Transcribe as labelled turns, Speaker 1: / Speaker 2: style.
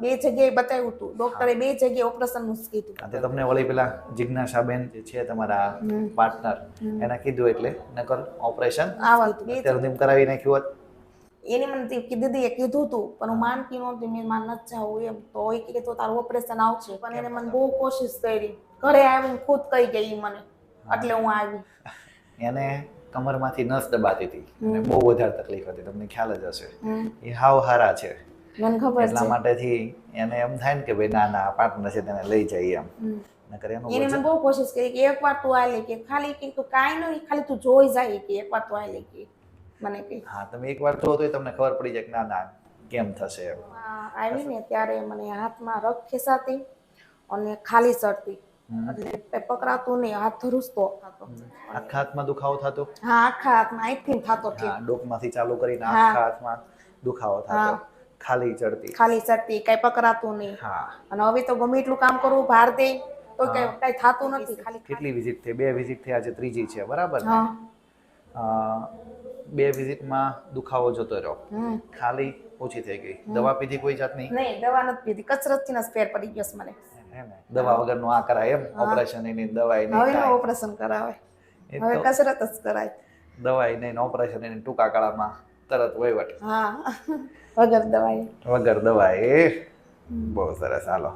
Speaker 1: 2 જગ્યાએ બતાવ્યું હતું ડોક્ટરે, 2 જગ્યાએ ઓપરેશનનું જ કીધું.
Speaker 2: તે તમને ઓલી પેલા જિજ્ઞાસાબેન જે છે તમારા પાર્ટનર એને કીધું એટલે નકર ઓપરેશન અત્યાર સુધી કરાવી નાખ્યું હોત.
Speaker 1: એની મને દીદીએ કીધું હતું પણ હું માનતી નહોતી, મેં માન નથી જાવું એમ. તો એ કહે તો તારું ઓપરેશન આવશે, પણ એને મને બહુ કોશિશ કરી. ઘરે આવીને ખુદ કહી ગઈ મને, એટલે હું આવી.
Speaker 2: એને કમરમાંથી નસ દબાતી હતી અને બહુ વધારે તકલીફ હતી, તમને ખ્યાલ જ હશે. એ હાવ હારા છે,
Speaker 1: મને ખબર છે.
Speaker 2: એટલા માટેથી એને એમ થાય ને કે ભાઈ ના ના પાર્ટનર છે તેને લઈ જઈએ એમ. નકર એનું
Speaker 1: એને મને બહુ કોશિશ કરી કે એકવાર તું આ લે, કે ખાલી કે તું કાંઈ નહીં, ખાલી તું જોઈ જાય કે એકવાર તું આ લે કે મને કે.
Speaker 2: હા, તમે એકવાર જો તો તમને ખબર પડી જાય કે ના ના કેમ થશે એમ.
Speaker 1: આવી ને ત્યારે મને હાથમાં રગ ખેંચાતી અને ખાલી ચડતી, એટલે પકડાતું નહીં, હાથ ધ્રુસતો થતો.
Speaker 2: આખા હાથમાં દુખાવો થતો?
Speaker 1: હા, આખા હાથમાં અહીંથી થતો.
Speaker 2: હા, ડોકમાંથી ચાલુ કરીને આખા હાથમાં દુખાવો થતો, ખાલી ચડતી,
Speaker 1: કઈ પકડાતું નહીં.
Speaker 2: હા,
Speaker 1: અને હવે તો ગમે એટલું કામ કરવું બહાર દે તો કઈ થતું નથી. ખાલી
Speaker 2: કેટલી વિઝિટ થઈ? 2 વિઝિટ થઈ, આજે 3જી છે, બરાબર ને? 2 વિઝિટમાં દુખાવો જતો રહ્યો, ખાલી ઓછી થઈ ગઈ. દવા પીધી કોઈ જાતની?
Speaker 1: નહીં, દવા નથી પીધી, કસરતથી જ ફેર પડી ગયો મને.
Speaker 2: દવા વગરનું આ કરાય એમ? ઓપરેશન એની દવાઈ નહીં?
Speaker 1: હવે ઓપરેશન કરાવે, હવે કસરત જ કરાય.
Speaker 2: દવાઈ નહીં, ઓપરેશન એની ટૂંકા ગાળામાં તરત વહીવટ.
Speaker 1: હા, વગર દવાઈ.
Speaker 2: બહુ સરસ. હાલો.